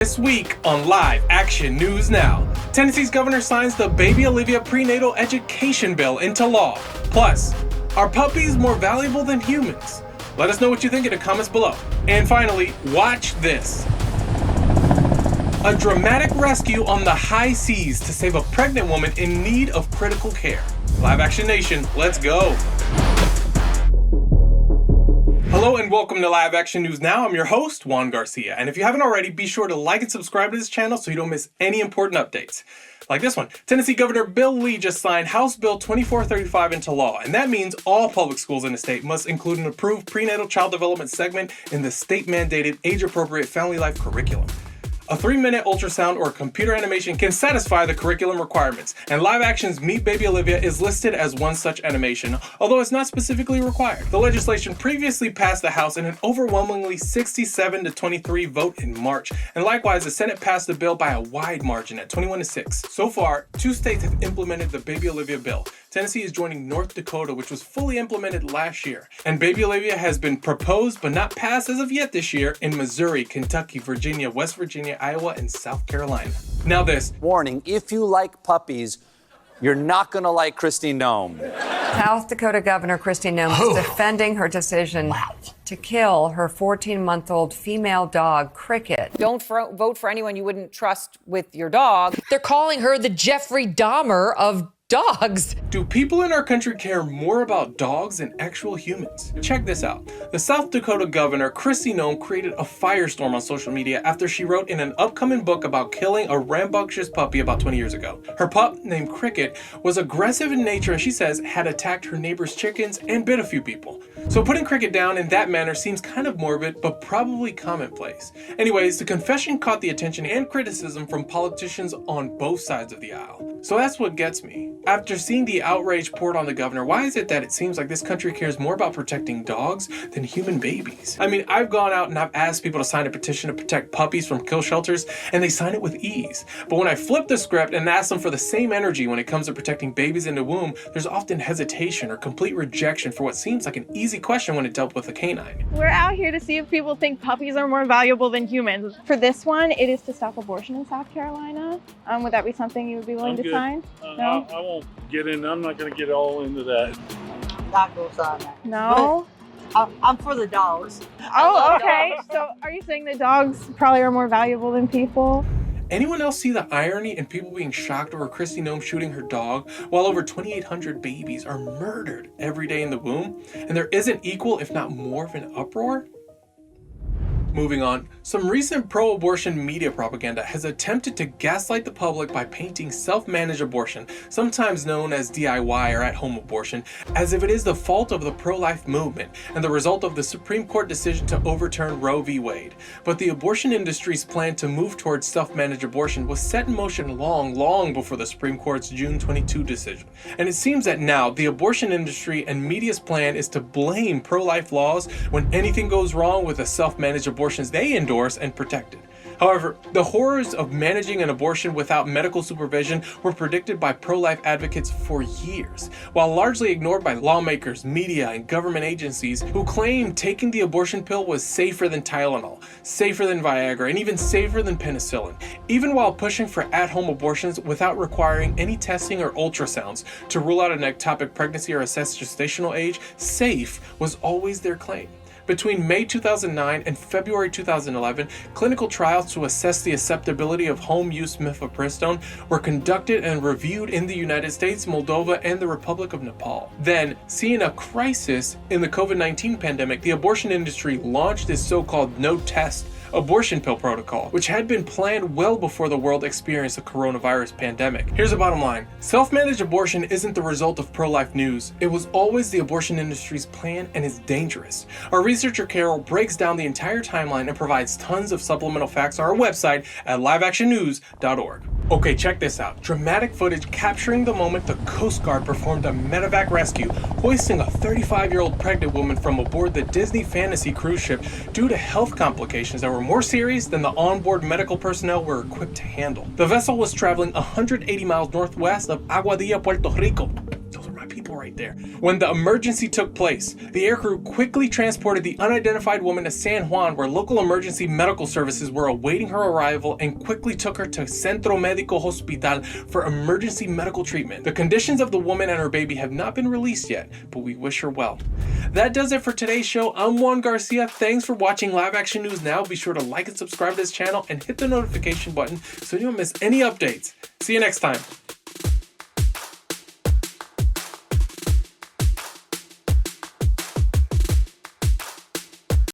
This week on Live Action News Now, Tennessee's governor signs the Baby Olivia prenatal education bill into law. Plus, are puppies more valuable than humans? Let us know what you think in the comments below. And finally, watch this. A dramatic rescue on the high seas to save a pregnant woman in need of critical care. Live Action Nation, let's go. Hello and welcome to Live Action News Now. I'm your host, Juan Garcia. And if you haven't already, be sure to like and subscribe to this channel so you don't miss any important updates. Like this one, Tennessee Governor Bill Lee just signed House Bill 2435 into law, and that means all public schools in the state must include an approved prenatal child development segment in the state-mandated age-appropriate family life curriculum. A 3-minute ultrasound or computer animation can satisfy the curriculum requirements, and Live Action's Meet Baby Olivia is listed as one such animation, although it's not specifically required. The legislation previously passed the House in an overwhelmingly 67-23 vote in March, and likewise the Senate passed the bill by a wide margin at 21-6. So far, 2 states have implemented the Baby Olivia bill. Tennessee is joining North Dakota, which was fully implemented last year. And Baby Olivia has been proposed but not passed as of yet this year in Missouri, Kentucky, Virginia, West Virginia, Iowa, and South Carolina. Now this. Warning, if you like puppies, you're not gonna like Kristi Noem. South Dakota Governor Kristi Noem is defending her decision to kill her 14-month-old female dog, Cricket. Don't vote for anyone you wouldn't trust with your dog. They're calling her the Jeffrey Dahmer of dogs. Do people in our country care more about dogs than actual humans? Check this out. The South Dakota governor, Kristi Noem, created a firestorm on social media after she wrote in an upcoming book about killing a rambunctious puppy about 20 years ago. Her pup, named Cricket, was aggressive in nature and she says had attacked her neighbor's chickens and bit a few people. So putting Cricket down in that manner seems kind of morbid, but probably commonplace. Anyways, the confession caught the attention and criticism from politicians on both sides of the aisle. So that's what gets me. After seeing the outrage poured on the governor, why is it that it seems like this country cares more about protecting dogs than human babies? I mean, I've gone out and I've asked people to sign a petition to protect puppies from kill shelters, and they sign it with ease. But when I flip the script and ask them for the same energy when it comes to protecting babies in the womb, there's often hesitation or complete rejection for what seems like an easy question when it dealt with a canine. We're out here to see if people think puppies are more valuable than humans. For this one, it is to stop abortion in South Carolina. Would that be something you would be willing to sign? No? I won't get in. I'm not going to get all into that. Not going to sign that. No? I'm for the dogs. Oh, okay. So are you saying that dogs probably are more valuable than people? Anyone else see the irony in people being shocked over Kristi Noem shooting her dog while over 2,800 babies are murdered every day in the womb, and there isn't equal, if not more, of an uproar? Moving on, some recent pro-abortion media propaganda has attempted to gaslight the public by painting self-managed abortion, sometimes known as DIY or at-home abortion, as if it is the fault of the pro-life movement and the result of the Supreme Court decision to overturn Roe v. Wade. But the abortion industry's plan to move towards self-managed abortion was set in motion long before the Supreme Court's June 22 decision. And it seems that now the abortion industry and media's plan is to blame pro-life laws when anything goes wrong with a self-managed abortions they endorse and protected. However, the horrors of managing an abortion without medical supervision were predicted by pro-life advocates for years, while largely ignored by lawmakers, media, and government agencies who claimed taking the abortion pill was safer than Tylenol, safer than Viagra, and even safer than penicillin, even while pushing for at-home abortions without requiring any testing or ultrasounds to rule out an ectopic pregnancy or assess gestational age. Safe was always their claim. Between May 2009 and February 2011, clinical trials to assess the acceptability of home-use mifepristone were conducted and reviewed in the United States, Moldova, and the Republic of Nepal. Then, seeing a crisis in the COVID-19 pandemic, the abortion industry launched its so-called no-test abortion pill protocol, which had been planned well before the world experienced the coronavirus pandemic. Here's the bottom line. Self-managed abortion isn't the result of pro-life news. It was always the abortion industry's plan and is dangerous. Our researcher Carol breaks down the entire timeline and provides tons of supplemental facts on our website at liveactionnews.org. Okay, check this out. Dramatic footage capturing the moment the Coast Guard performed a medevac rescue, hoisting a 35-year-old pregnant woman from aboard the Disney Fantasy cruise ship due to health complications that were more serious than the onboard medical personnel were equipped to handle. The vessel was traveling 180 miles northwest of Aguadilla, Puerto Rico. Those are my people right there. When the emergency took place, the aircrew quickly transported the unidentified woman to San Juan, where local emergency medical services were awaiting her arrival, and quickly took her to Centro Médico Hospital for emergency medical treatment. The conditions of the woman and her baby have not been released yet, but we wish her well. That does it for today's show. I'm Juan Garcia. Thanks for watching Live Action News Now. Be sure to like and subscribe to this channel and hit the notification button so you don't miss any updates. See you next time.